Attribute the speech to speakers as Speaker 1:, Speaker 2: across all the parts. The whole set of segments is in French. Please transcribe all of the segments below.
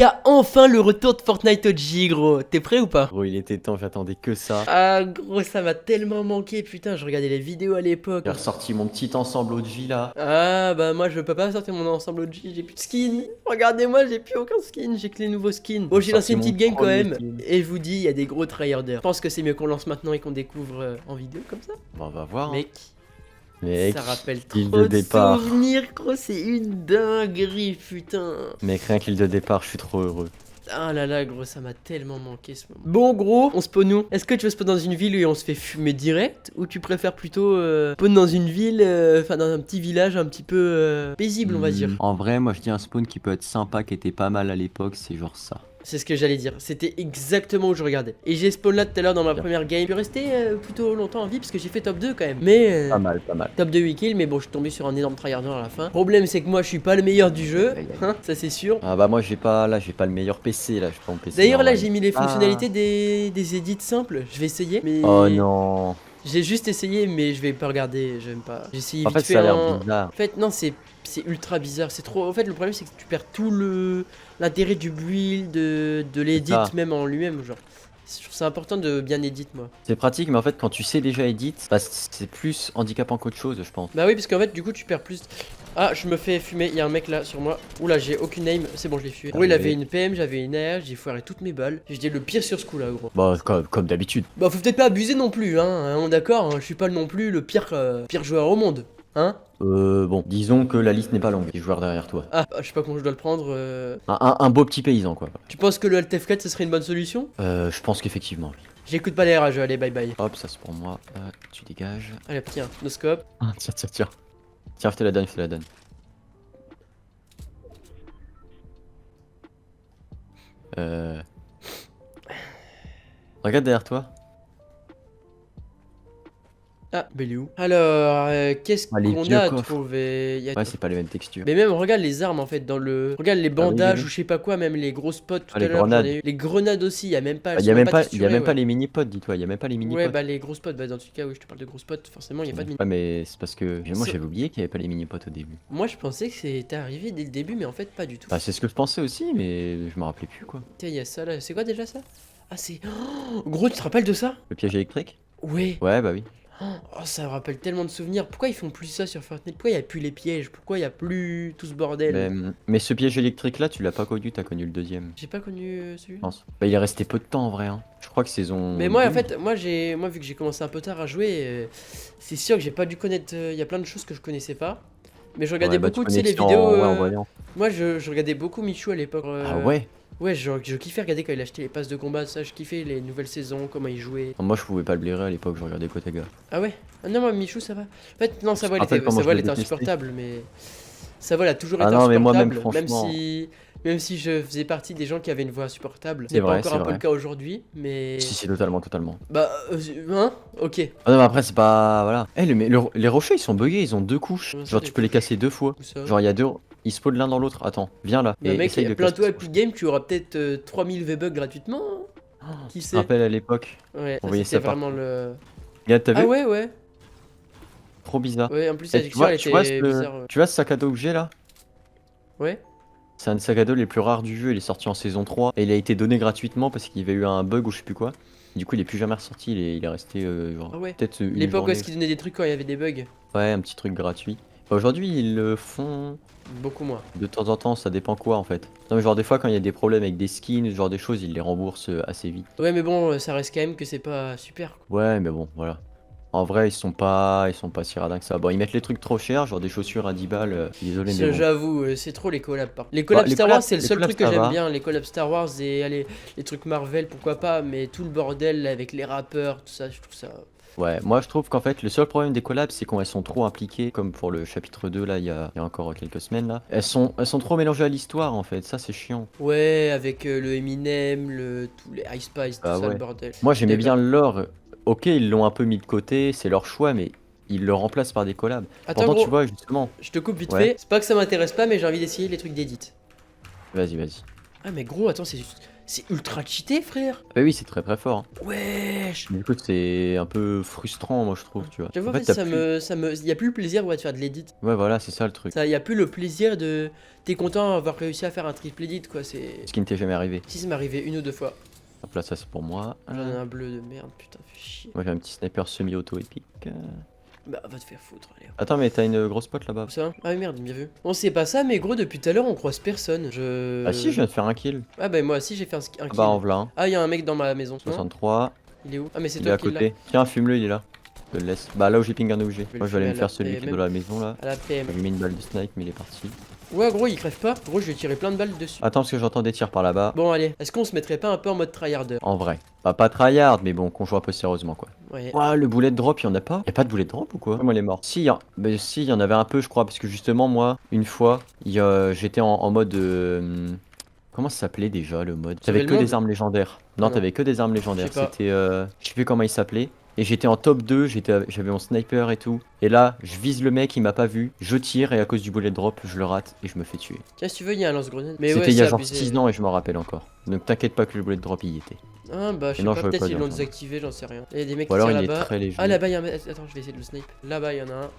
Speaker 1: Il y a enfin le retour de Fortnite OG, gros. T'es prêt ou pas?
Speaker 2: Gros, il était temps, j'attendais que ça.
Speaker 1: Ah, gros, ça m'a tellement manqué, putain, je regardais les vidéos à l'époque.
Speaker 2: J'ai ressorti mon petit ensemble OG là.
Speaker 1: Ah, bah moi je peux pas sortir mon ensemble OG, j'ai plus de skin. Regardez-moi, j'ai plus aucun skin, j'ai que les nouveaux skins. Bon, j'ai lancé
Speaker 2: Sorti
Speaker 1: une
Speaker 2: mon
Speaker 1: petite game quand
Speaker 2: premier
Speaker 1: même,
Speaker 2: skin.
Speaker 1: et je vous dis, il y a des gros tryharders. Je pense que c'est mieux qu'on lance maintenant et qu'on découvre en vidéo comme ça.
Speaker 2: Bon, on va voir.
Speaker 1: Mec,
Speaker 2: Mec,
Speaker 1: ça rappelle
Speaker 2: l'île
Speaker 1: trop
Speaker 2: de
Speaker 1: de
Speaker 2: départ.
Speaker 1: souvenirs, gros, c'est une dinguerie, putain.
Speaker 2: Mec, rien que l'île de départ, je suis trop heureux.
Speaker 1: Ah là là, gros, ça m'a tellement manqué ce moment. Bon, gros, on spawn où? Est-ce que tu veux spawn dans une ville où on se fait fumer direct? Ou tu préfères plutôt spawn dans une ville, enfin dans un petit village un petit peu paisible, on va dire?
Speaker 2: En vrai, moi je dis un spawn qui peut être sympa, qui était pas mal à l'époque, c'est genre ça.
Speaker 1: C'est ce que j'allais dire, c'était exactement où je regardais. Et j'ai spawn là tout à l'heure dans ma
Speaker 2: Bien.
Speaker 1: première game. Je suis resté plutôt longtemps en vie parce que j'ai fait top 2 quand même. Mais
Speaker 2: Pas mal, pas mal.
Speaker 1: top 2 8 kills, mais bon, je suis tombé sur un énorme tryharder à la fin. Problème, c'est que moi, je suis pas le meilleur du jeu,
Speaker 2: Aïe, aïe.
Speaker 1: hein, ça c'est sûr.
Speaker 2: Ah bah moi j'ai pas le meilleur PC là, je prends mon PC
Speaker 1: D'ailleurs, là,
Speaker 2: normal.
Speaker 1: j'ai mis les
Speaker 2: Ah.
Speaker 1: fonctionnalités des edits simples. Je vais essayer, mais
Speaker 2: Oh non.
Speaker 1: j'ai juste essayé, mais je vais pas regarder, j'aime pas. J'ai essayé
Speaker 2: En
Speaker 1: vite
Speaker 2: fait
Speaker 1: fait
Speaker 2: ça a l'air
Speaker 1: en...
Speaker 2: bizarre.
Speaker 1: En fait, non, c'est ultra bizarre. C'est trop. En fait, le problème, c'est que tu perds tout l'intérêt du build, de l'edit
Speaker 2: ça.
Speaker 1: même en lui-même. Genre, je trouve ça important de bien edit, moi.
Speaker 2: C'est pratique, mais en fait quand tu sais déjà edit, bah, c'est plus handicapant qu'autre chose, je pense.
Speaker 1: Bah oui, parce qu'en fait, du coup, tu perds plus. Ah, je me fais fumer. Il y a un mec là sur moi. Oula, j'ai aucune aim. C'est bon, je l'ai fué. Gros, il avait une PM, j'avais une AR, j'ai foiré toutes mes balles. J'étais le pire sur ce coup là, gros.
Speaker 2: Bah comme d'habitude.
Speaker 1: Bah, faut peut-être pas abuser non plus, hein. D'accord, hein, je suis pas non plus le pire, pire joueur au monde, hein.
Speaker 2: Bon, disons que la liste n'est pas longue, les joueurs derrière toi.
Speaker 1: Ah, je sais pas comment je dois le prendre.
Speaker 2: Un beau petit paysan quoi.
Speaker 1: Tu penses que le Alt F4 ce serait une bonne solution?
Speaker 2: Je pense qu'effectivement, oui.
Speaker 1: J'écoute pas les rageux, allez bye bye.
Speaker 2: Hop, ça c'est pour moi. Tu dégages.
Speaker 1: Allez hop, tiens, no scope.
Speaker 2: Ah, tiens, tiens, tiens. Tiens, je te la donne, je te la donne. Regarde derrière toi.
Speaker 1: Ah, Bellew. Alors, qu'est-ce
Speaker 2: Ah, les
Speaker 1: qu'on
Speaker 2: vieux
Speaker 1: a
Speaker 2: coffres.
Speaker 1: trouvé? Il y a-
Speaker 2: Ouais, c'est pas les mêmes textures.
Speaker 1: Mais même, regarde les armes en fait, dans le. Regarde les bandages
Speaker 2: oui.
Speaker 1: ou je sais pas quoi, même les grosses potes tout
Speaker 2: Ah,
Speaker 1: à
Speaker 2: les
Speaker 1: l'heure.
Speaker 2: grenades.
Speaker 1: J'en ai eu. Les grenades aussi, il y a même pas.
Speaker 2: Il
Speaker 1: Elles
Speaker 2: y
Speaker 1: sont
Speaker 2: a
Speaker 1: même
Speaker 2: même
Speaker 1: pas
Speaker 2: pas, y a
Speaker 1: texturées,
Speaker 2: même pas
Speaker 1: ouais.
Speaker 2: les mini-pods, dis-toi. Il y a même pas les mini-pods.
Speaker 1: Ouais, bah les grosses potes, bah dans tout cas, oui, je te parle de grosses potes. Forcément, il y a pas de mini.
Speaker 2: Ouais, mais c'est parce que moi
Speaker 1: Ça-
Speaker 2: j'avais oublié qu'il y avait pas les mini-pods au début.
Speaker 1: Moi, je pensais que c'était arrivé dès le début, mais en fait, pas du tout.
Speaker 2: Bah, c'est ce que je pensais aussi, mais je me rappelais plus quoi.
Speaker 1: Tiens, il y a ça là. C'est quoi déjà ça? Ah, c'est. Oh, gros, tu te rappelles de ça?
Speaker 2: Le piège électrique?
Speaker 1: Ouais.
Speaker 2: Ouais, bah oui.
Speaker 1: Oh, ça me rappelle tellement de souvenirs. Pourquoi ils font plus ça sur Fortnite? Pourquoi il n'y a plus les pièges? Pourquoi il n'y a plus tout ce bordel?
Speaker 2: Mais ce piège électrique là, tu l'as pas connu, t'as connu le deuxième,
Speaker 1: J'ai pas connu
Speaker 2: je
Speaker 1: celui-là.
Speaker 2: pense. Bah, il est resté peu de temps en vrai, hein. Je crois que saison.
Speaker 1: Mais moi, en
Speaker 2: 2.
Speaker 1: fait, moi, vu que j'ai commencé un peu tard à jouer, c'est sûr que j'ai pas dû connaître. Il y a plein de choses que je connaissais pas. Mais je regardais
Speaker 2: Ouais, bah, tu
Speaker 1: beaucoup, tu sais,
Speaker 2: connais
Speaker 1: les
Speaker 2: que en-
Speaker 1: vidéos.
Speaker 2: ouais, en voyant.
Speaker 1: Moi, je regardais beaucoup Michou à l'époque.
Speaker 2: Ah ouais?
Speaker 1: Ouais, je kiffais regarder quand il achetait les passes de combat, ça, je kiffais les nouvelles saisons, comment il jouait.
Speaker 2: Moi je pouvais pas le blairer à l'époque, je regardais Kotega.
Speaker 1: Ah ouais? Ah non, moi, Michou, ça va. En fait, non,
Speaker 2: te rappelles comment
Speaker 1: Sa
Speaker 2: je
Speaker 1: voix,
Speaker 2: le
Speaker 1: elle était
Speaker 2: détestais?
Speaker 1: insupportable, mais. Sa voix, elle a toujours
Speaker 2: Ah
Speaker 1: été
Speaker 2: non, mais
Speaker 1: insupportable.
Speaker 2: moi, même franchement.
Speaker 1: Même si je faisais partie des gens qui avaient une voix insupportable. Ce
Speaker 2: C'est
Speaker 1: n'est pas
Speaker 2: vrai,
Speaker 1: encore
Speaker 2: c'est
Speaker 1: un peu
Speaker 2: vrai.
Speaker 1: le cas aujourd'hui, mais.
Speaker 2: Si, totalement, totalement.
Speaker 1: Bah, hein? Ok.
Speaker 2: Ah non, mais après, c'est pas. Voilà. Eh, les rochers ils sont buggés, ils ont deux couches.
Speaker 1: Comment ça,
Speaker 2: Genre,
Speaker 1: les
Speaker 2: tu peux les casser deux fois.
Speaker 1: Où ça?
Speaker 2: Genre, il y a deux. Ils spawnent l'un dans l'autre. Attends, viens là.
Speaker 1: Bah, mec,
Speaker 2: essaye de
Speaker 1: plains-toi
Speaker 2: casser.
Speaker 1: Epic Game, tu auras peut-être 3000 V-Bucks gratuitement. Hein. Qui
Speaker 2: Je me
Speaker 1: sait?
Speaker 2: rappelle à l'époque.
Speaker 1: Ouais,
Speaker 2: on
Speaker 1: ça,
Speaker 2: voyait
Speaker 1: c'était
Speaker 2: ça
Speaker 1: vraiment le.
Speaker 2: Regarde, t'as
Speaker 1: Ah
Speaker 2: vu?
Speaker 1: ouais, ouais.
Speaker 2: Trop bizarre.
Speaker 1: Ouais, en plus,
Speaker 2: Eh,
Speaker 1: la texture, elle
Speaker 2: tu vois
Speaker 1: était bizarre. Ouais.
Speaker 2: tu vois ce sac à dos que j'ai là?
Speaker 1: Ouais.
Speaker 2: C'est un des sacs à dos les plus rares du jeu. Il est sorti en saison 3. Et il a été donné gratuitement parce qu'il y avait eu un bug ou je sais plus quoi. Du coup, il est plus jamais ressorti. Il est resté genre.
Speaker 1: Ah ouais.
Speaker 2: Peut-être une
Speaker 1: L'époque où
Speaker 2: journée.
Speaker 1: est-ce qu'ils donnaient des trucs quand il y avait des bugs?
Speaker 2: Ouais, un petit truc gratuit. Bah, aujourd'hui, ils le font.
Speaker 1: Beaucoup moins.
Speaker 2: De temps en temps, ça dépend quoi en fait. Non mais genre des fois quand il y a des problèmes avec des skins, ce genre des choses, ils les remboursent assez vite.
Speaker 1: Ouais, mais bon, ça reste quand même que c'est pas super, quoi.
Speaker 2: Ouais mais bon, voilà. En vrai, ils sont pas si radins que ça. Bon, ils mettent les trucs trop chers, genre des chaussures à 10 balles, désolé mais bon.
Speaker 1: J'avoue, c'est trop les collabs. Les collabs
Speaker 2: les
Speaker 1: Star Wars,
Speaker 2: collabs-
Speaker 1: c'est le
Speaker 2: les
Speaker 1: seul
Speaker 2: collabs,
Speaker 1: truc que
Speaker 2: ça
Speaker 1: j'aime
Speaker 2: va.
Speaker 1: bien. Les collabs Star Wars et allez, les trucs Marvel, pourquoi pas, mais tout le bordel là, avec les rappeurs, tout ça, je trouve ça.
Speaker 2: Ouais, moi je trouve qu'en fait, le seul problème des collabs, c'est quand elles sont trop impliquées, comme pour le chapitre 2 là, il y a encore quelques semaines là. Elles sont trop mélangées à l'histoire en fait, ça c'est chiant.
Speaker 1: Ouais, avec le Eminem, tous les Ice Spice, tout
Speaker 2: Bah
Speaker 1: ça,
Speaker 2: ouais.
Speaker 1: le bordel.
Speaker 2: Moi j'aimais
Speaker 1: D'accord.
Speaker 2: bien le lore. Ok, ils l'ont un peu mis de côté, c'est leur choix, mais ils le remplacent par des collabs.
Speaker 1: Attends,
Speaker 2: Pourtant,
Speaker 1: gros,
Speaker 2: tu vois, justement.
Speaker 1: je te coupe vite
Speaker 2: Ouais.
Speaker 1: fait. C'est pas que ça m'édite.
Speaker 2: Vas-y, vas-y.
Speaker 1: Ah mais gros, attends, c'est ultra cheaté, frère.
Speaker 2: Bah oui, c'est très très fort.
Speaker 1: Wesh.
Speaker 2: Du coup, c'est un peu frustrant, moi je trouve, tu vois.
Speaker 1: J'avoue, en fait,
Speaker 2: t'as
Speaker 1: y a plus le plaisir ouais, de faire de l'edit.
Speaker 2: Ouais, voilà, c'est ça le truc.
Speaker 1: Ça, y a plus le plaisir de. T'es content d'avoir réussi à faire un triple edit, quoi. C'est.
Speaker 2: Ce qui ne t'est jamais arrivé.
Speaker 1: Si, ça m'est arrivé une ou deux fois.
Speaker 2: Hop là, ça c'est pour moi.
Speaker 1: J'en ai un bleu de merde, putain, fais chier.
Speaker 2: Moi j'ai un petit sniper semi-auto épique.
Speaker 1: Bah, va te faire foutre, allez.
Speaker 2: Attends, mais t'as une grosse pote là-bas.
Speaker 1: Où ça? Ah, merde, bien vu. Bon, c'est pas ça, mais gros, depuis tout à l'heure, on croise personne.
Speaker 2: Ah si, je viens de faire un kill.
Speaker 1: Ah, bah, moi aussi, j'ai fait un
Speaker 2: Ah
Speaker 1: kill.
Speaker 2: bah en voilà un.
Speaker 1: Ah, y a un mec dans ma maison. Non
Speaker 2: 63.
Speaker 1: Il est où? Ah, mais c'est
Speaker 2: Il est
Speaker 1: toi
Speaker 2: à
Speaker 1: qui l'as.
Speaker 2: côté. Tiens, fume-le, il est là. Je le laisse. Bah là où j'ai ping un objet.
Speaker 1: vais
Speaker 2: Moi
Speaker 1: le
Speaker 2: je vais aller me
Speaker 1: fumer à
Speaker 2: faire
Speaker 1: la
Speaker 2: celui qui est
Speaker 1: PM.
Speaker 2: dans la maison là.
Speaker 1: À la PM.
Speaker 2: J'ai mis une balle de snipe, mais il est parti.
Speaker 1: Ouais, gros, il crève pas. Gros, je vais tirer plein de balles dessus.
Speaker 2: Attends, parce que j'entends des tirs par là-bas.
Speaker 1: Bon, allez. Est-ce qu'on se mettrait pas un peu en mode tryharder?
Speaker 2: En vrai. Bah, pas tryhard, mais bon, qu'on joue un peu sérieusement quoi.
Speaker 1: Ouais.
Speaker 2: Ouah, le boulet de drop, il y en a pas? Y a pas de boulet de drop ou quoi? Moi, il est mort. Si, bah, si, il y en avait un peu, je crois, parce que justement, moi, une fois, j'étais en mode. Comment ça s'appelait déjà le mode? T'avais
Speaker 1: Sauver
Speaker 2: que
Speaker 1: le
Speaker 2: des
Speaker 1: monde?
Speaker 2: armes légendaires. Non,
Speaker 1: non.
Speaker 2: t'avais que des armes légendaires.
Speaker 1: Je sais pas.
Speaker 2: C'était. Je sais plus comment il s'appelait. Et j'étais en top 2, j'avais mon sniper et tout. Et là, je vise le mec, il m'a pas vu. Je tire et à cause du boulet de drop, je le rate et je me fais tuer.
Speaker 1: Tiens, si tu veux, il y a un lance-grenade. Mais
Speaker 2: C'était
Speaker 1: ouais,
Speaker 2: il y a
Speaker 1: c'est
Speaker 2: genre
Speaker 1: abusé.
Speaker 2: 6 ans et je m'en rappelle encore. Donc t'inquiète pas que le boulet de drop il y était.
Speaker 1: Ah, bah, je sais
Speaker 2: non,
Speaker 1: pas,
Speaker 2: je veux
Speaker 1: peut-être
Speaker 2: pas
Speaker 1: ils
Speaker 2: dire
Speaker 1: l'ont
Speaker 2: ça.
Speaker 1: désactivé, j'en sais rien. Il y a des mecs
Speaker 2: Ou
Speaker 1: qui
Speaker 2: alors
Speaker 1: tirent
Speaker 2: il est
Speaker 1: là-bas.
Speaker 2: très léger.
Speaker 1: Ah, là-bas, il y a un mec. Attends, je vais essayer de le snipe. Là-bas, il y en a un.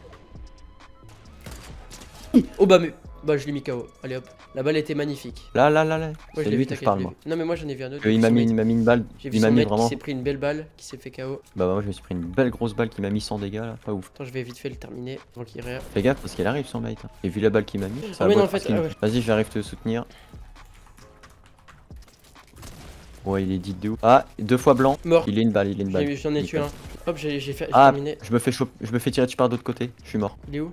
Speaker 1: Oh, bah, mais. Bah, je l'ai mis KO. Allez hop. La balle était magnifique.
Speaker 2: Là.
Speaker 1: Ouais,
Speaker 2: C'est
Speaker 1: je l'ai
Speaker 2: lui
Speaker 1: vu,
Speaker 2: que je
Speaker 1: t'inquiète,
Speaker 2: parle
Speaker 1: je l'ai
Speaker 2: moi.
Speaker 1: vu. Non, mais moi, j'en ai vu un autre.
Speaker 2: Il m'a mis une balle.
Speaker 1: J'ai vu
Speaker 2: Il m'a
Speaker 1: son
Speaker 2: mis
Speaker 1: mec qui
Speaker 2: vraiment.
Speaker 1: s'est pris une belle balle, qui s'est fait KO.
Speaker 2: Bah moi je me suis pris une belle grosse balle qui m'a mis 100 dégâts là. Pas ouf.
Speaker 1: Attends, je vais vite fait le terminer avant qu'il réa.
Speaker 2: Fais gaffe parce qu'elle arrive son mate. Et vu la balle qu'il m'a mis, ça
Speaker 1: Ah oui,
Speaker 2: va
Speaker 1: non,
Speaker 2: pas
Speaker 1: en fait,
Speaker 2: qu'il-
Speaker 1: ah ouais.
Speaker 2: Vas-y, j'arrive te soutenir. Ouais, il est dit de ouf. Ah, 2 fois blanc.
Speaker 1: Mort.
Speaker 2: Il est une balle.
Speaker 1: J'en ai tué
Speaker 2: Nickel.
Speaker 1: un. Hop, j'ai
Speaker 2: Ah,
Speaker 1: terminé.
Speaker 2: je me fais tirer dessus par d'autre côté. Je suis mort.
Speaker 1: Il est où?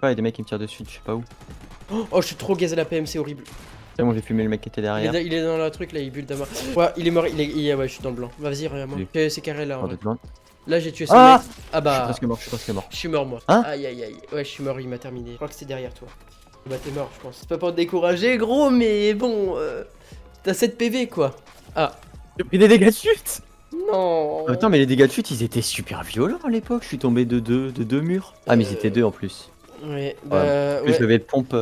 Speaker 2: Ouais, il y a des mecs qui me tirent dessus, je sais pas où.
Speaker 1: Oh, je suis trop gaz à la PM, c'est horrible.
Speaker 2: C'est bon, j'ai fumé le mec qui était derrière.
Speaker 1: Il est dans le truc là, il bulle d'abord. Ouais, il est mort, ouais, je suis dans le blanc. Vas-y, regarde-moi.
Speaker 2: Oui.
Speaker 1: C'est carré là. en
Speaker 2: Oh,
Speaker 1: vrai.
Speaker 2: de loin.
Speaker 1: Là, j'ai tué son
Speaker 2: Ah
Speaker 1: mec. Ah
Speaker 2: Je
Speaker 1: bah.
Speaker 2: suis presque mort.
Speaker 1: Je suis mort moi.
Speaker 2: Hein
Speaker 1: Aïe aïe aïe. Ouais, je suis mort, il m'a terminé. Je crois que c'était derrière toi. Bah t'es mort, je pense. C'est pas pour te décourager, gros, mais bon. T'as 7 PV quoi. Ah.
Speaker 2: J'ai pris des dégâts de chute.
Speaker 1: Non.
Speaker 2: Attends, mais les dégâts de chute, ils étaient super violents à l'époque. Je suis tombé de deux murs. Ah, mais ils étaient 2 en plus.
Speaker 1: Ouais,
Speaker 2: En
Speaker 1: bah.
Speaker 2: plus,
Speaker 1: Ouais.
Speaker 2: j'avais pompe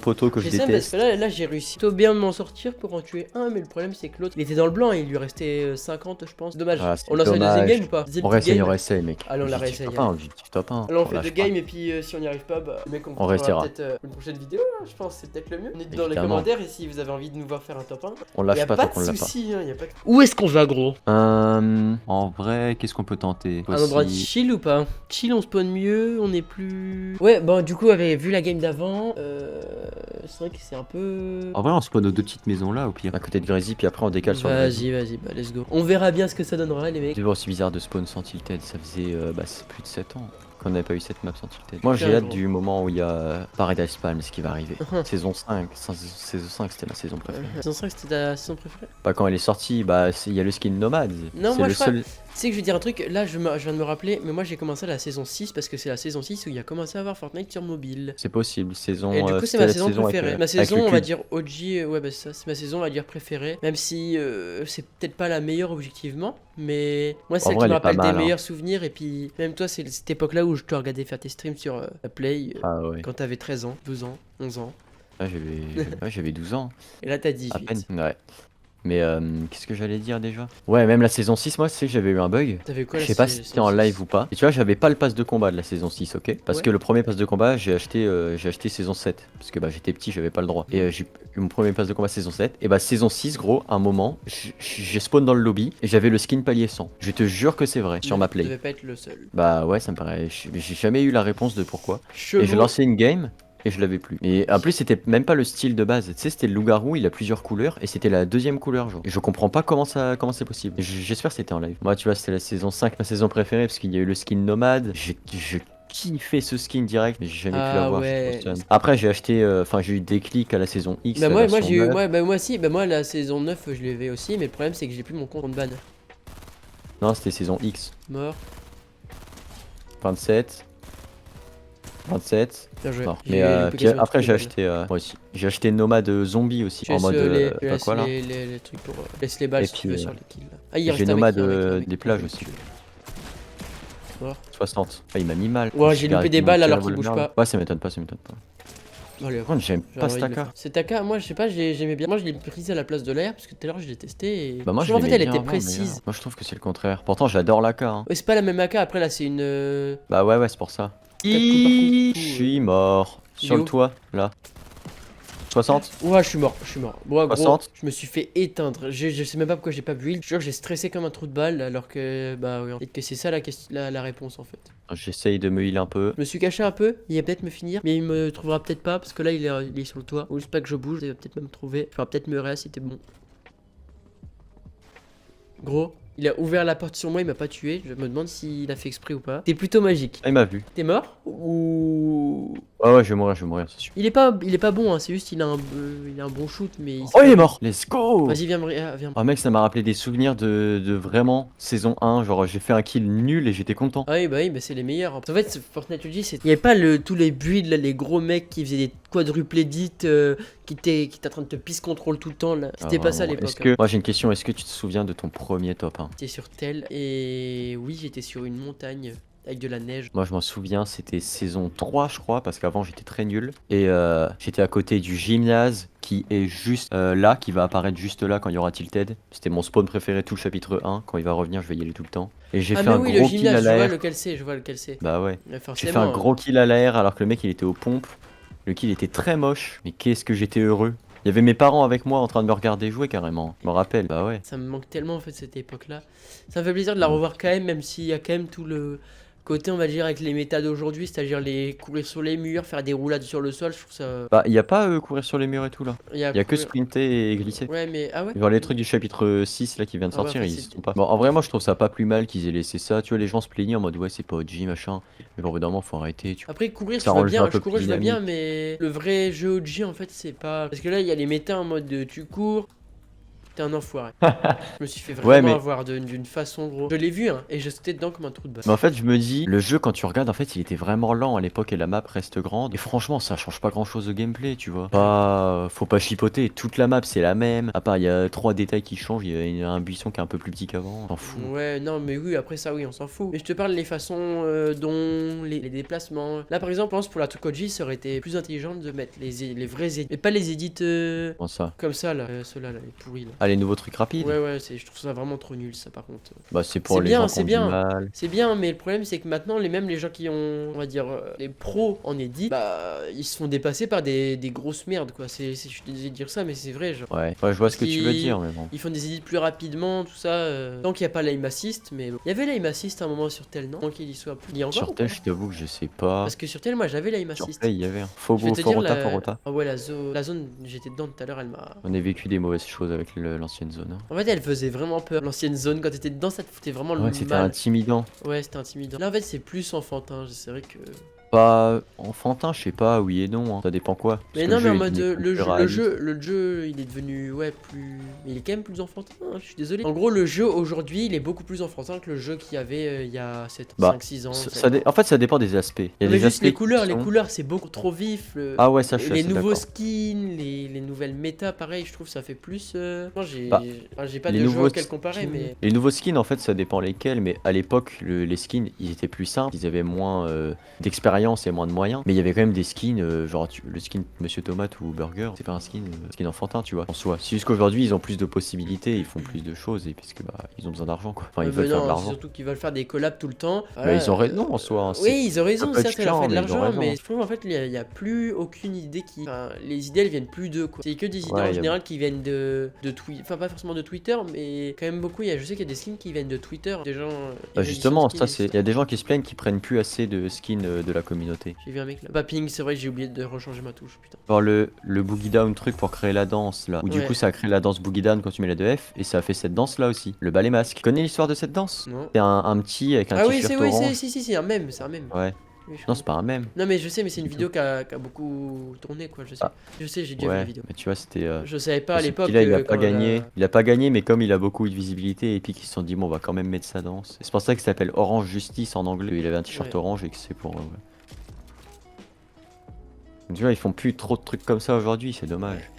Speaker 2: auto que je
Speaker 1: J'ai ça parce
Speaker 2: déteste.
Speaker 1: que là j'ai réussi plutôt bien de m'en sortir pour en tuer un, mais le problème c'est que l'autre il était dans le blanc et il lui restait 50, je pense. Dommage.
Speaker 2: Ah, c'est
Speaker 1: On lance le deuxième
Speaker 2: dommage.
Speaker 1: game ou pas? Deuxième
Speaker 2: On
Speaker 1: petit game.
Speaker 2: réessaye, mec.
Speaker 1: Allez, on la
Speaker 2: Objectif
Speaker 1: réessaye,
Speaker 2: top 1, objectif top 1.
Speaker 1: Alors on fait
Speaker 2: lâche
Speaker 1: deux
Speaker 2: pas.
Speaker 1: games et puis si on n'y arrive pas, bah le mec on fera
Speaker 2: restera.
Speaker 1: peut-être une prochaine vidéo, hein, je pense c'est peut-être le mieux. Dites dans les
Speaker 2: Évidemment.
Speaker 1: commentaires et si vous avez envie de nous voir faire un top 1.
Speaker 2: On
Speaker 1: Y
Speaker 2: lâche
Speaker 1: a
Speaker 2: pas
Speaker 1: pas
Speaker 2: tant qu'on
Speaker 1: de
Speaker 2: l'a pas.
Speaker 1: soucis, hein, y a pas de... Où est-ce qu'on va gros?
Speaker 2: En vrai, qu'est-ce qu'on peut tenter
Speaker 1: Un endroit de chill ou pas? Chill, on spawn mieux, on est plus... Ouais, bon du coup, avait vu la game d'avant, c'est vrai que c'est un peu...
Speaker 2: En vrai, on spawn aux 2 petites maisons là, au pire. À côté de Grésy, puis après on décale sur le Grésy.
Speaker 1: Vas-y, bah let's go. On verra bien ce que ça donnera les mecs.
Speaker 2: C'est aussi bizarre de spawn sans tilted, ça faisait c'est plus de 7 ans qu'on n'avait pas eu cette map sans tilted. Moi j'ai
Speaker 1: 15
Speaker 2: hâte
Speaker 1: ans.
Speaker 2: du moment où il y a Paradise Palm, ce qui va arriver.
Speaker 1: Mhm.
Speaker 2: Saison 5, saison 5 c'était ma saison préférée.
Speaker 1: Saison 5 c'était ta saison préférée?
Speaker 2: Bah quand elle est sortie, bah il y a le skin nomade.
Speaker 1: Non,
Speaker 2: C'est
Speaker 1: moi
Speaker 2: le
Speaker 1: je crois...
Speaker 2: seul...
Speaker 1: Tu sais que je vais dire un truc, là je viens de me rappeler, mais moi j'ai commencé la saison 6 parce que c'est la saison 6 où il y a commencé à avoir Fortnite sur mobile.
Speaker 2: C'est possible, saison...
Speaker 1: Et du coup c'est
Speaker 2: c'était
Speaker 1: ma
Speaker 2: la
Speaker 1: saison
Speaker 2: avec,
Speaker 1: préférée. Ma
Speaker 2: avec
Speaker 1: saison
Speaker 2: le
Speaker 1: on va
Speaker 2: cube.
Speaker 1: dire OG, ouais bah c'est ça, c'est ma saison on va dire préférée. Même si c'est peut-être pas la meilleure objectivement, mais moi c'est
Speaker 2: En
Speaker 1: celle
Speaker 2: vrai,
Speaker 1: qui me
Speaker 2: elle est pas
Speaker 1: rappelle des
Speaker 2: mal, hein.
Speaker 1: meilleurs souvenirs. Et puis même toi c'est cette époque là où je te regardais faire tes streams sur la Play
Speaker 2: Ah ouais,
Speaker 1: quand t'avais 13 ans, 12 ans, 11 ans.
Speaker 2: ah, j'avais 12 ans,
Speaker 1: Et là t'as
Speaker 2: à
Speaker 1: 18.
Speaker 2: peine. Ouais. Mais qu'est-ce que j'allais dire déjà? Ouais, même la saison 6, moi, tu sais que j'avais eu un bug.
Speaker 1: T'avais quoi
Speaker 2: Je
Speaker 1: la
Speaker 2: sais pas si c'était en
Speaker 1: saison
Speaker 2: live
Speaker 1: 6?
Speaker 2: ou pas. Et tu vois, j'avais pas le pass de combat de la saison 6, ok? Parce
Speaker 1: Ouais.
Speaker 2: que le premier pass de combat, j'ai acheté saison 7. Parce que bah, j'étais petit, j'avais pas le droit. Et j'ai eu mon premier pass de combat saison 7. Et bah, saison 6, gros, à un moment, j'ai spawn dans le lobby et j'avais le skin palier 100. Je te jure que c'est vrai, sur ma
Speaker 1: Tu
Speaker 2: play.
Speaker 1: devais pas être le seul.
Speaker 2: Bah ouais, ça me paraît. J'ai jamais eu la réponse de pourquoi. Et j'ai
Speaker 1: Chevaux.
Speaker 2: lancé une game. Et je l'avais plus. Et en plus, c'était même pas le style de base. Tu sais, c'était le loup-garou, il a plusieurs couleurs. Et c'était la deuxième couleur, genre. Et je comprends pas comment c'est possible. J'espère que c'était en live. Moi, tu vois, c'était la saison 5, ma saison préférée, parce qu'il y a eu le skin nomade. J'ai kiffé ce skin direct, mais j'ai jamais pu
Speaker 1: Ah
Speaker 2: l'avoir.
Speaker 1: ouais.
Speaker 2: j'étais trop stun. Après, j'ai acheté. Enfin, j'ai eu des clics à la saison X.
Speaker 1: Bah
Speaker 2: la
Speaker 1: moi
Speaker 2: version
Speaker 1: j'ai eu,
Speaker 2: 9.
Speaker 1: moi aussi, bah moi la saison 9 je l'avais aussi, mais le problème c'est que j'ai plus mon compte ban.
Speaker 2: Non, c'était saison X.
Speaker 1: Mort.
Speaker 2: 27. 27.
Speaker 1: Bien joué.
Speaker 2: Non.
Speaker 1: J'ai
Speaker 2: Mais
Speaker 1: eu une
Speaker 2: puis
Speaker 1: application
Speaker 2: après,
Speaker 1: de
Speaker 2: j'ai
Speaker 1: ban.
Speaker 2: acheté. Moi aussi. J'ai acheté Nomade Zombie aussi.
Speaker 1: Tu
Speaker 2: En
Speaker 1: laisses,
Speaker 2: mode.
Speaker 1: tu
Speaker 2: pas
Speaker 1: laisses
Speaker 2: quoi là.
Speaker 1: les trucs pour. Laisse les balles
Speaker 2: Et
Speaker 1: si
Speaker 2: puis,
Speaker 1: tu veux sur les kills. Là. Ah, il
Speaker 2: j'ai
Speaker 1: reste un mec,
Speaker 2: Nomade
Speaker 1: il y a un mec
Speaker 2: des
Speaker 1: qui
Speaker 2: plages
Speaker 1: peut
Speaker 2: aussi.
Speaker 1: tuer. Mort.
Speaker 2: 60. Ah, il m'a mis mal.
Speaker 1: Ouais,
Speaker 2: Je
Speaker 1: j'ai
Speaker 2: suis
Speaker 1: loupé
Speaker 2: arrêté
Speaker 1: des
Speaker 2: mon
Speaker 1: balles
Speaker 2: tir
Speaker 1: alors
Speaker 2: à
Speaker 1: qu'il
Speaker 2: vol
Speaker 1: bouge
Speaker 2: merde.
Speaker 1: pas.
Speaker 2: Ouais, ça m'étonne pas.
Speaker 1: Allez,
Speaker 2: Par contre, j'aime
Speaker 1: j'ai
Speaker 2: pas
Speaker 1: envie de le
Speaker 2: Staka.
Speaker 1: faire. C'est Taka, moi je sais pas, j'aimais bien. Moi je l'ai prise à la place de l'air parce que tout à l'heure je l'ai testé et.
Speaker 2: Bah moi
Speaker 1: Je
Speaker 2: je
Speaker 1: trouve, en fait
Speaker 2: l'aimais
Speaker 1: elle
Speaker 2: bien
Speaker 1: était
Speaker 2: avant,
Speaker 1: précise.
Speaker 2: moi je trouve que c'est le contraire. Pourtant j'adore l'AK hein.
Speaker 1: Ouais, c'est pas la même AK, après là c'est une.
Speaker 2: Bah ouais c'est pour ça.
Speaker 1: 4 coups par coup.
Speaker 2: Je suis mort.
Speaker 1: Il est
Speaker 2: Sur le
Speaker 1: où?
Speaker 2: toit, là. 60.
Speaker 1: Ouais, je suis mort, je suis mort. Bon, gros,
Speaker 2: 60.
Speaker 1: je me suis fait éteindre. Je sais même pas pourquoi j'ai pas build. Je jure, j'ai stressé comme un trou de balle alors que. Bah, oui, peut-être que c'est ça la réponse en fait.
Speaker 2: J'essaye de me heal un peu.
Speaker 1: Je me suis caché un peu, il va peut-être me finir, mais il me trouvera peut-être pas parce que là il est sur le toit. Ou juste pas que je bouge, il va peut-être même me trouver. Il va peut-être me réa, c'était bon. Gros, il a ouvert la porte sur moi, il m'a pas tué. Je me demande s'il a fait exprès ou pas. T'es plutôt magique.
Speaker 2: Ah, il m'a vu.
Speaker 1: T'es mort ou.
Speaker 2: Ouais, je vais mourir, c'est sûr.
Speaker 1: Il est pas bon, hein, c'est juste il a un bon shoot, mais.
Speaker 2: Oh, il est mort. Let's go.
Speaker 1: Vas-y, viens me viens.
Speaker 2: Oh mec, ça m'a rappelé des souvenirs de vraiment saison 1. Genre, j'ai fait un kill nul et j'étais content.
Speaker 1: Ah oui, bah c'est les meilleurs. En fait, Fortnite UG, il y avait pas tous les builds, là, les gros mecs qui faisaient des quadruple edits, qui étaient en train de te pisse contrôle tout le temps, là. C'était pas ça à
Speaker 2: Vraiment.
Speaker 1: l'époque.
Speaker 2: Est-ce que... Moi, j'ai une question. Est-ce que tu te souviens de ton premier top 1?
Speaker 1: J'étais sur tel, et oui, j'étais sur une montagne avec de la neige.
Speaker 2: Moi, je m'en souviens, c'était saison 3, je crois, parce qu'avant, j'étais très nul. Et j'étais à côté du gymnase qui est juste là, qui va apparaître juste là quand il y aura Tilted. C'était mon spawn préféré tout le chapitre 1. Quand il va revenir, je vais y aller tout le temps. Et j'ai fait
Speaker 1: mais
Speaker 2: un
Speaker 1: oui,
Speaker 2: gros
Speaker 1: le
Speaker 2: kill à
Speaker 1: gymnase, je vois
Speaker 2: l'air.
Speaker 1: lequel c'est.
Speaker 2: Bah ouais.
Speaker 1: Ouais,
Speaker 2: J'ai fait un gros kill à l'air alors que le mec il était aux pompes. Le kill était très moche. Mais qu'est-ce que j'étais heureux. Il y avait mes parents avec moi en train de me regarder jouer carrément. Je me rappelle, bah ouais.
Speaker 1: Ça me manque tellement en fait cette époque-là. Ça me fait plaisir de la revoir quand même s'il y a quand même tout le côté, on va dire, avec les méta d'aujourd'hui, c'est-à-dire les courir sur les murs, faire des roulades sur le sol, je trouve ça.
Speaker 2: Bah y a pas courir sur les murs et tout là.
Speaker 1: Il
Speaker 2: Y a que sprinter et glisser.
Speaker 1: Ouais, mais ah ouais.
Speaker 2: Genre les trucs du chapitre 6 là qui vient de
Speaker 1: Ah ouais,
Speaker 2: sortir,
Speaker 1: enfin,
Speaker 2: ils sont pas. Bon, en vrai, moi je trouve ça pas plus mal qu'ils aient laissé ça. Tu vois, les gens se plaignaient en mode ouais, c'est pas OG machin. Mais bon, évidemment, faut arrêter. Tu vois.
Speaker 1: Après courir,
Speaker 2: Ça
Speaker 1: je
Speaker 2: rend
Speaker 1: vois
Speaker 2: le jeu
Speaker 1: bien,
Speaker 2: un peu plus
Speaker 1: je vois bien,
Speaker 2: dynamique.
Speaker 1: mais le vrai jeu OG en fait, c'est pas. Parce que là, il y a les méta en mode tu cours. T'es un enfoiré. Je me suis fait vraiment
Speaker 2: Ouais, mais
Speaker 1: avoir d'une façon, gros. Je l'ai vu, hein, et je sautais dedans comme un trou de balle.
Speaker 2: Mais en fait, je me dis, le jeu, quand tu regardes, en fait, il était vraiment lent à l'époque et la map reste grande. Et franchement, ça change pas grand chose au gameplay, tu vois. Faut pas chipoter, toute la map c'est la même. À part, il y a 3 détails qui changent. Il y a un buisson qui est un peu plus petit qu'avant. T'en fous.
Speaker 1: Ouais, non, mais oui, après ça, oui, on s'en fout. Mais je te parle des façons dont les déplacements. Là, par exemple, je pense pour la truc OG, ça aurait été plus intelligent de mettre les vrais edits. Mais pas les edits
Speaker 2: Comment ça?
Speaker 1: comme ça, là. Ceux-là, là, les pourris, là.
Speaker 2: Ah, les nouveaux trucs rapides?
Speaker 1: Ouais, je trouve ça vraiment trop nul, ça, par contre.
Speaker 2: Bah, c'est pour
Speaker 1: C'est
Speaker 2: les
Speaker 1: bien,
Speaker 2: gens qui
Speaker 1: c'est
Speaker 2: ont du
Speaker 1: bien.
Speaker 2: mal.
Speaker 1: C'est bien, mais le problème, c'est que maintenant, même les gens qui ont, on va dire, les pros en edit, bah, ils se font dépasser par des grosses merdes, quoi. Je suis désolé de dire ça, mais c'est vrai, genre.
Speaker 2: Ouais, je vois ce que tu veux dire, mais bon.
Speaker 1: Ils font des edits plus rapidement, tout ça. Tant qu'il n'y a pas l'aim assist, mais bon. Il y avait l'aim assist à un moment sur tel, non? Tant qu'il y soit plus. Il y a encore
Speaker 2: Sur
Speaker 1: ou
Speaker 2: tel,
Speaker 1: pas?
Speaker 2: je t'avoue que je sais pas.
Speaker 1: Parce que sur tel, moi j'avais l'aim
Speaker 2: Sur
Speaker 1: assist.
Speaker 2: tel, il y avait un
Speaker 1: Je vais te dire
Speaker 2: Forota, Forota.
Speaker 1: Ah ouais, la zone, j'étais dedans tout à l'heure, elle m'a.
Speaker 2: On a vécu des mauvaises choses avec l'ancienne zone. Hein.
Speaker 1: En fait, elle faisait vraiment peur. L'ancienne zone, quand t'étais dedans, ça te foutait vraiment
Speaker 2: Ouais,
Speaker 1: le
Speaker 2: c'était
Speaker 1: mal.
Speaker 2: intimidant.
Speaker 1: Ouais, c'était intimidant. Là, en fait, c'est plus enfantin. C'est vrai que.
Speaker 2: Pas enfantin, je sais pas, oui et non. Hein. Ça dépend quoi. Parce
Speaker 1: Mais
Speaker 2: que
Speaker 1: non, mais en
Speaker 2: est
Speaker 1: mode
Speaker 2: devenu
Speaker 1: le
Speaker 2: plus
Speaker 1: jeu,
Speaker 2: réaliste.
Speaker 1: le jeu, il est devenu plus. Mais il est quand même plus enfantin. Hein, je suis désolé. En gros, le jeu aujourd'hui, il est beaucoup plus enfantin que le jeu qu'il y avait il y a 5, 6 ans.
Speaker 2: En fait, ça dépend des aspects. Il y a
Speaker 1: Mais
Speaker 2: des
Speaker 1: juste
Speaker 2: aspects
Speaker 1: les couleurs,
Speaker 2: qui
Speaker 1: les
Speaker 2: sont-
Speaker 1: couleurs, c'est beaucoup trop vif.
Speaker 2: Ah ouais, ça je suis
Speaker 1: Les
Speaker 2: assez
Speaker 1: nouveaux
Speaker 2: d'accord.
Speaker 1: skins, les nouvelles méta, pareil, je trouve ça fait plus. Moi,
Speaker 2: Bah,
Speaker 1: j'ai pas
Speaker 2: les
Speaker 1: de jeu
Speaker 2: nouveaux
Speaker 1: auquel comparer,
Speaker 2: skins-
Speaker 1: mais.
Speaker 2: Les nouveaux skins, en fait, ça dépend lesquels. Mais à l'époque, les skins, ils étaient plus simples. Ils avaient moins d'expérience et moins de moyens. Mais il y avait quand même des skins, genre le skin Monsieur Tomate ou Burger. C'est pas un skin enfantin, tu vois, en soi. C'est juste qu'aujourd'hui, ils ont plus de possibilités, ils font plus de choses. Et puisque bah, ils ont besoin d'argent, quoi. Enfin, ils
Speaker 1: Mais
Speaker 2: veulent faire de
Speaker 1: non, c'est
Speaker 2: l'argent.
Speaker 1: surtout qu'ils veulent faire des collabs tout le temps.
Speaker 2: Mais ils ont raison en soi. Hein,
Speaker 1: Oui, ils ont raison,
Speaker 2: peut être
Speaker 1: certes, ça leur
Speaker 2: chiant,
Speaker 1: fait de
Speaker 2: mais ils ont
Speaker 1: l'argent,
Speaker 2: raison.
Speaker 1: mais je trouve en fait, il y a plus aucune idée qui. Enfin, les idées, elles viennent plus d'eux, quoi. C'est que des idées
Speaker 2: Ouais,
Speaker 1: en
Speaker 2: y a-
Speaker 1: général qui viennent de Twitter. Enfin, pas forcément de Twitter, mais quand même beaucoup. Je sais qu'il y a des skins qui viennent de Twitter. Des gens.
Speaker 2: Bah,
Speaker 1: des
Speaker 2: justement,
Speaker 1: éditions de
Speaker 2: ça
Speaker 1: skins,
Speaker 2: c'est. Il y a des gens qui se plaignent qui prennent plus assez de skins de la communauté.
Speaker 1: J'ai vu un mec là. Bah, ping, c'est vrai, j'ai oublié de rechanger ma touche, putain.
Speaker 2: Genre le Boogie Down truc pour créer la danse là. Où du
Speaker 1: Ouais.
Speaker 2: coup ça a créé la danse Boogie Down quand tu mets la 2F. Et ça a fait cette danse là aussi. Le ballet masque. Tu connais l'histoire de cette danse?
Speaker 1: Non.
Speaker 2: C'est un petit avec un
Speaker 1: Ah oui,
Speaker 2: t-shirt
Speaker 1: oui,
Speaker 2: orange.
Speaker 1: c'est un mème, c'est un mème.
Speaker 2: Ouais.
Speaker 1: Oui, je
Speaker 2: Non,
Speaker 1: connais.
Speaker 2: c'est pas un mème.
Speaker 1: Non, mais je sais, mais c'est une
Speaker 2: Du
Speaker 1: vidéo qui a beaucoup tourné, quoi, je sais.
Speaker 2: Ah.
Speaker 1: Je sais, j'ai déjà vu la
Speaker 2: Ouais.
Speaker 1: vidéo.
Speaker 2: Mais tu vois, c'était.
Speaker 1: Je savais pas à
Speaker 2: ce
Speaker 1: l'époque.
Speaker 2: petit-là, il a pas
Speaker 1: quand
Speaker 2: gagné. Il a pas gagné, mais comme il a beaucoup de visibilité, et puis qu'ils se sont dit, bon, on va quand même mettre sa danse. Et c'est pour ça que ça s'appelle Orange Justice en anglais. Il avait un t-shirt
Speaker 1: Ouais.
Speaker 2: orange et que c'est pour. Ouais. Tu vois, ils font plus trop de trucs comme ça aujourd'hui, c'est dommage.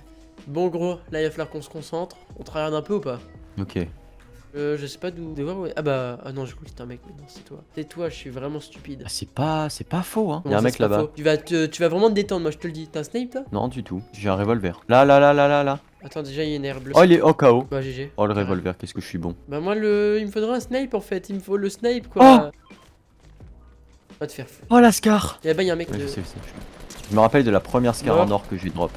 Speaker 1: Bon, gros, là, il va falloir qu'on se concentre. On travaille un peu ou pas?
Speaker 2: Ok.
Speaker 1: Je sais pas d'où voir, ouais. Ah bah, ah non, je crois que c'était un mec, mais non, c'est toi. C'est toi, je suis vraiment stupide.
Speaker 2: Ah, c'est pas faux, hein. Il y
Speaker 1: Comment
Speaker 2: a un
Speaker 1: ça,
Speaker 2: mec
Speaker 1: c'est pas
Speaker 2: là-bas.
Speaker 1: faux tu vas vraiment te détendre, moi je te le dis. T'as un snipe toi?
Speaker 2: Non, du tout. J'ai un revolver. Là.
Speaker 1: Attends, déjà il y a une herbe bleue.
Speaker 2: Oh, il est au KO.
Speaker 1: Bah, GG.
Speaker 2: Oh, le revolver, qu'est-ce que je suis bon.
Speaker 1: Bah, moi, il me faudra un snipe en fait. Il me faut le snipe
Speaker 2: Oh,
Speaker 1: quoi. Va te faire fou.
Speaker 2: oh, la Scar.
Speaker 1: Et bah, il y a un mec
Speaker 2: Ouais,
Speaker 1: de.
Speaker 2: je sais. Je me rappelle de la première Scar en
Speaker 1: Mort.
Speaker 2: or que j'ai drop.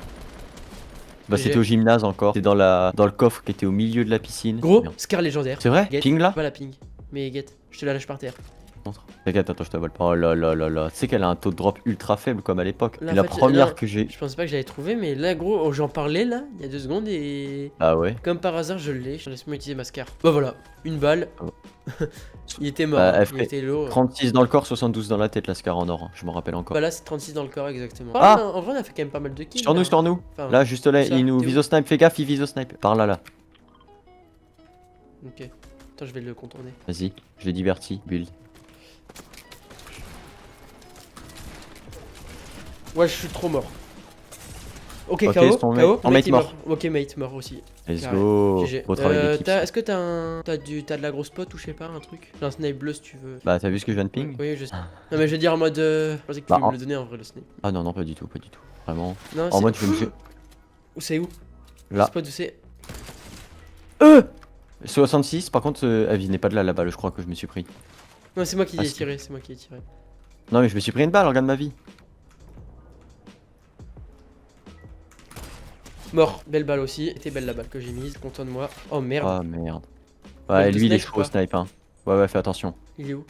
Speaker 2: Bah,
Speaker 1: GG.
Speaker 2: c'était au gymnase encore. C'était dans le coffre qui était au milieu de la piscine.
Speaker 1: Gros,
Speaker 2: Merde.
Speaker 1: Scar légendaire.
Speaker 2: C'est vrai?
Speaker 1: Get.
Speaker 2: Ping là?
Speaker 1: Pas la ping. Mais get, je te la lâche par terre.
Speaker 2: Montre. T'inquiète, attends, je te vole pas. Oh là. Tu sais qu'elle a un taux de drop ultra faible comme à l'époque.
Speaker 1: Là,
Speaker 2: Et
Speaker 1: en
Speaker 2: la
Speaker 1: fait,
Speaker 2: première
Speaker 1: là,
Speaker 2: que j'ai.
Speaker 1: Je pensais pas que j'allais trouver, mais là, gros, j'en parlais là, il y a 2 secondes et.
Speaker 2: Ah ouais?
Speaker 1: Comme par hasard, je l'ai. Laisse-moi utiliser ma Scar. Bah voilà, une balle.
Speaker 2: Oh.
Speaker 1: Il était mort,
Speaker 2: Bah,
Speaker 1: hein.
Speaker 2: elle
Speaker 1: Il
Speaker 2: fait
Speaker 1: était lourd.
Speaker 2: 36 dans le corps, 72 dans la tête, la Scar en or. Hein. Je me rappelle encore.
Speaker 1: Bah là, c'est 36 dans le corps, exactement.
Speaker 2: Ah
Speaker 1: En vrai, on a fait quand même pas mal de kills.
Speaker 2: Sur nous,
Speaker 1: là.
Speaker 2: sur nous.
Speaker 1: Enfin,
Speaker 2: Là, juste là,
Speaker 1: ça,
Speaker 2: il nous
Speaker 1: t'es
Speaker 2: vise
Speaker 1: où?
Speaker 2: au snipe. Fais gaffe, il vise au snipe. Par là.
Speaker 1: Ok. Attends, je vais le contourner.
Speaker 2: Vas-y, je l'ai diverti. Build.
Speaker 1: Ouais, je suis trop mort. Ok,
Speaker 2: Ok,
Speaker 1: KO,
Speaker 2: ton
Speaker 1: KO.
Speaker 2: mate
Speaker 1: est
Speaker 2: mort.
Speaker 1: Ok, mate mort aussi.
Speaker 2: Let's
Speaker 1: Carré.
Speaker 2: go.
Speaker 1: GG.
Speaker 2: Beau travail d'équipe.
Speaker 1: Est-ce que t'as de la grosse pote ou je sais pas, un truc? J'ai un snipe bleu si tu veux.
Speaker 2: Bah, t'as vu ce que je viens de ping?
Speaker 1: Oui, je sais. Non, mais je veux dire en mode. Je pensais que tu
Speaker 2: Bah,
Speaker 1: voulais me le donner en vrai, le snipe.
Speaker 2: Ah non, pas du tout. Vraiment.
Speaker 1: Non,
Speaker 2: En mode, je me suis.
Speaker 1: Où c'est où?
Speaker 2: Là.
Speaker 1: Spot où c'est?
Speaker 2: 66, par contre, elle n'est pas de là, la balle, je crois que je me suis pris.
Speaker 1: Non, c'est moi qui
Speaker 2: Ah,
Speaker 1: ai
Speaker 2: si.
Speaker 1: tiré, c'est moi qui ai tiré.
Speaker 2: Non, mais je me suis pris une balle, regarde ma vie.
Speaker 1: Mort, belle balle aussi. Était belle la balle que j'ai mise, content de moi. Oh merde,
Speaker 2: Ah merde.
Speaker 1: Balle
Speaker 2: Ouais,
Speaker 1: de
Speaker 2: lui, il est
Speaker 1: snipe ou
Speaker 2: chaud au
Speaker 1: pas?
Speaker 2: snipe, hein. Ouais, fais attention.
Speaker 1: il est où?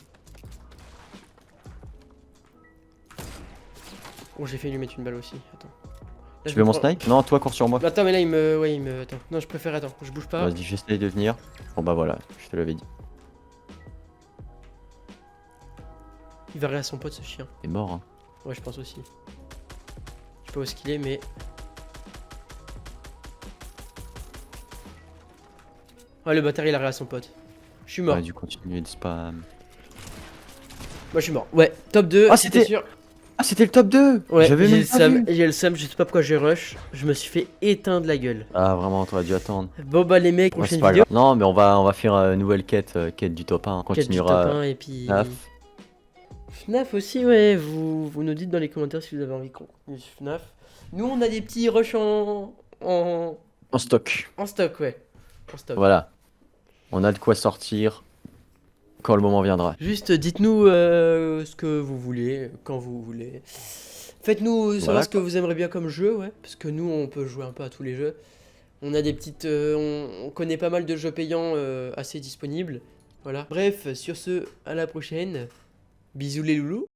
Speaker 1: Oh, j'ai failli lui mettre une balle aussi, attends. Là,
Speaker 2: Tu
Speaker 1: je
Speaker 2: veux
Speaker 1: me
Speaker 2: mon
Speaker 1: prends-
Speaker 2: snipe? Non, toi, cours sur moi.
Speaker 1: Attends, mais là il me. Attends, non, je préfère, attends, je bouge pas.
Speaker 2: Vas-y, j'essaye de venir. Bon, bah voilà, je te l'avais dit.
Speaker 1: Il va rire à son pote ce chien.
Speaker 2: Il est mort, hein.
Speaker 1: Ouais, je pense aussi. Je sais pas où est-ce qu'il est, mais. Ah, le bâtard il a rire à son pote. Je suis mort.
Speaker 2: Ouais, du continuer de spam.
Speaker 1: Moi je suis mort. Ouais, top 2,
Speaker 2: Ah,
Speaker 1: c'était
Speaker 2: c'était-
Speaker 1: sûr.
Speaker 2: Ah, c'était le top 2!
Speaker 1: Ouais,
Speaker 2: J'avais
Speaker 1: j'ai
Speaker 2: même
Speaker 1: le
Speaker 2: pas
Speaker 1: seum,
Speaker 2: vu.
Speaker 1: j'ai le seum, je sais pas pourquoi j'ai rush. Je me suis fait éteindre la gueule.
Speaker 2: Ah, vraiment, t'aurais dû attendre.
Speaker 1: Bon bah les mecs,
Speaker 2: Ouais, c'est
Speaker 1: prochaine
Speaker 2: pas
Speaker 1: vidéo.
Speaker 2: grave. Non, mais on va faire une nouvelle quête, quête du top 1. On
Speaker 1: Quête du top
Speaker 2: continuera.
Speaker 1: 1 et puis.
Speaker 2: FNAF.
Speaker 1: FNAF aussi, ouais, vous nous dites dans les commentaires si vous avez envie qu'on continue sur FNAF. Nous on a des petits rushs en
Speaker 2: En stock.
Speaker 1: stock, ouais. En stock.
Speaker 2: Voilà. On a de quoi sortir quand le moment viendra.
Speaker 1: Juste dites-nous ce que vous voulez, quand vous voulez. Faites-nous savoir
Speaker 2: Voilà,
Speaker 1: ce que vous aimeriez bien comme jeu, ouais. Parce que nous, on peut jouer un peu à tous les jeux. On a des petites. On connaît pas mal de jeux payants assez disponibles. Voilà. Bref, sur ce, à la prochaine. Bisous les loulous.